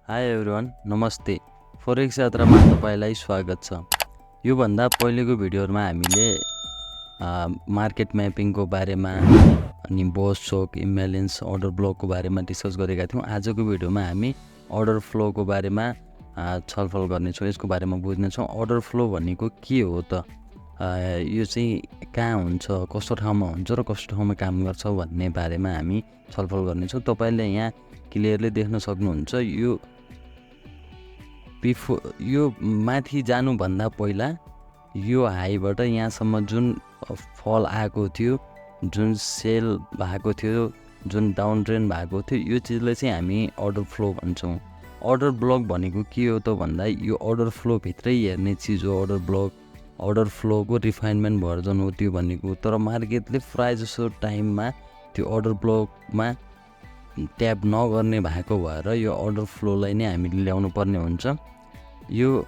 High everyone, नमस्ते। Forex यात्रामा तपाईलाई स्वागत छ। यो भन्दा पहिलेको भिडियोहरुमा हामीले मार्केट म्यापिङको बारेमा अनि बोस शोक इम्ब्यालेन्स अर्डर ब्लकको बारेमा डिस्कस गरेका थियौं। आजको भिडियोमा हामी अर्डर फ्लोको बारेमा छलफल गर्नेछौं। यसको बारेमा बुझ्नेछौं। अर्डर फ्लो भनेको के हो त? यो चाहिँ कहाँ हुन्छ, कस्तो ठाउँमा हुन्छ र कस्तो ठाउँमा काम गर्छ भन्ने बारेमा हामी छलफल गर्नेछौं। तपाईले यहाँ क्लियरली देख्न सक्नुहुन्छ। यो माथि जानु भन्दा पहिला यो हाईबाट यहाँसम्म जुन फल आएको थियो, जुन सेल भएको थियो, जुन डाउन ट्रेन्ड भएको थियो, यो चीजलाई चाहिँ हामी अर्डर फ्लो भन्छौं। अर्डर ब्लक भनेको के हो त भन्दा यो अर्डर फ्लो भित्रै हेर्ने चीज हो। Order block order फ्लोको refinement version हो त्यो भनेको। तर मार्केटले प्राय जसो टाइममा त्यो अर्डर ब्लकमा ट्याप नगर्ने भएको भएर यो अर्डर फ्लोलाई नै हामीले ल्याउनु पर्ने हुन्छ। यो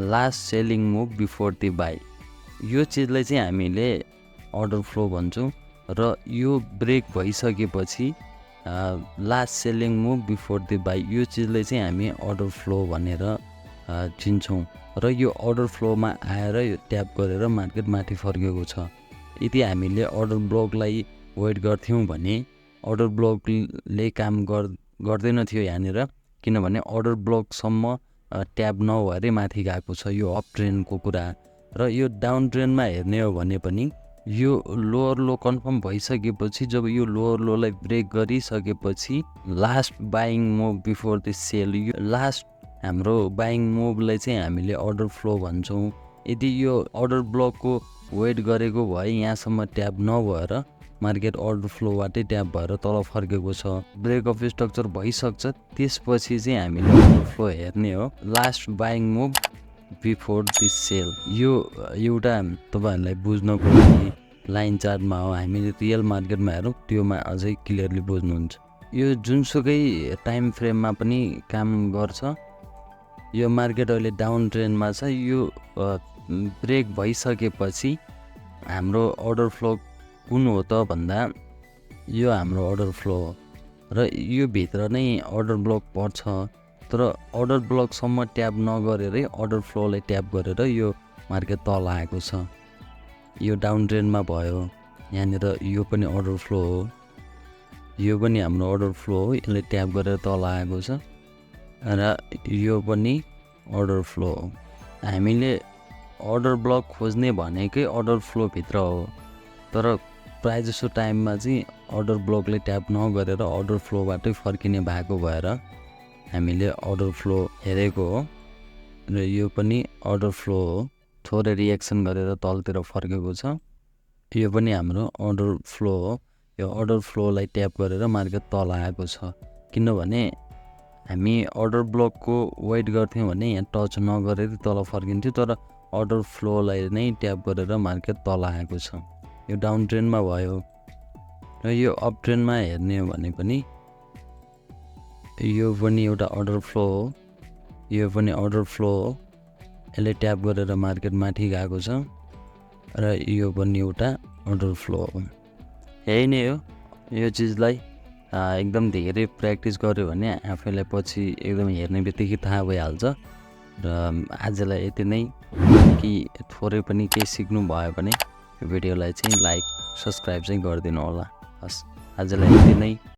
last selling move before the buy, यो चीजलाई चाहिँ हामीले अर्डर फ्लो भन्छौं। र यो ब्रेक भइसकेपछि last selling move before the buy, यो चीजलाई चाहिँ हामी अर्डर फ्लो भनेर चिन्छौं। र यो अर्डर फ्लोमा आएर यो ट्याप गरेर मार्केट माथि फर्केको छ। यदि हामीले अर्डर ब्लकलाई वेट गर्थ्यौं भने अर्डर ब्लकले काम गर्दैन थियो यहाँनिर, किनभने अर्डर ब्लकसम्म ट्याप नभएर माथि गएको छ। यो अप ट्रेन्डको कुरा। र यो डाउन ट्रेन्डमा हेर्ने हो भने पनि यो लोअर लो कन्फर्म भइसकेपछि, जब यो लोअर लोलाई ब्रेक गरिसकेपछि last buying move before the sell, यो लास्ट हाम्रो बाइङ मुभलाई चाहिँ हामीले अर्डर फ्लो भन्छौं। यदि यो अर्डर ब्लकको वेट गरेको भए यहाँसम्म ट्याप नभएर मार्केट अर्डर फ्लोबाटै ट्याप भएर तल फर्केको छ, ब्रेक अफ स्ट्रक्चर भइसक्छ, त्यसपछि चाहिँ हामीले अर्डर फ्लो हेर्ने हो। Last buying move before the sell, यो एउटा तपाईहरुलाई बुझ्नको लागि लाइन चार्टमा हो। हामीले रियल मार्केटमा हेरौँ, त्योमा अझै क्लियरली बुझ्नुहुन्छ। यो जुनसुकै टाइम फ्रेममा पनि काम गर्छ। यो मार्केट अहिले डाउन ट्रेन्डमा छ। यो ब्रेक भइसकेपछि हाम्रो अर्डर फ्लो कुन हो त भन्दा यो हाम्रो अर्डर फ्लो हो। र यो भित्र नै अर्डर ब्लक पर्छ। तर अर्डर ब्लकसम्म ट्याप नगरेरै अर्डर फ्लोलाई ट्याप गरेर यो मार्केट तल आएको छ। यो डाउन ट्रेन्डमा भयो। यहाँनिर यो पनि अर्डर फ्लो हो, यो पनि हाम्रो अर्डर फ्लो हो। यसले ट्याप गरेर तल आएको छ र यो पनि अर्डर फ्लो हो। हामीले अर्डर ब्लक खोज्ने भनेकै अर्डर फ्लो भित्र हो। तर प्राय जसो टाइममा चाहिँ अर्डर ब्लकले ट्याप नगरेर अर्डर फ्लोबाटै फर्किने भएको भएर हामीले अर्डर फ्लो हेरेको हो। र यो पनि अर्डर फ्लो हो। थोरै रिएक्सन गरेर तलतिर फर्केको छ। यो पनि हाम्रो अर्डर फ्लो हो। यो अर्डर फ्लोलाई ट्याप गरेर मार्केट तल आएको छ। किनभने हामी अर्डर ब्लकको वेट गर्थ्यौं भने यहाँ टच नगरेर तल फर्किन्थ्यो। तर अर्डर फ्लोलाई नै ट्याप गरेर मार्केट तल आएको छ। यो डाउन ट्रेन्डमा भयो। र यो अप ट्रेन्डमा हेर्ने हो भने पनि यो पनि एउटा अर्डर फ्लो हो, यो पनि अर्डर फ्लो हो। यसले ट्याप गरेर मार्केट माथि गएको छ र यो पनि एउटा अर्डर फ्लो हो। यही नै हो। यो चीजलाई एकदम धेरै प्र्याक्टिस गर्यो भने आफैलाई पछि एकदम हेर्ने बित्तिकै थाहा भइहाल्छ। र आजलाई यति नै। कि थोरै पनि केही सिक्नु भयो भने यो भिडियोलाई चाहिँ लाइक सब्स्क्राइब चाहिँ गरिदिनु होला। हस्, आजलाई यति नै।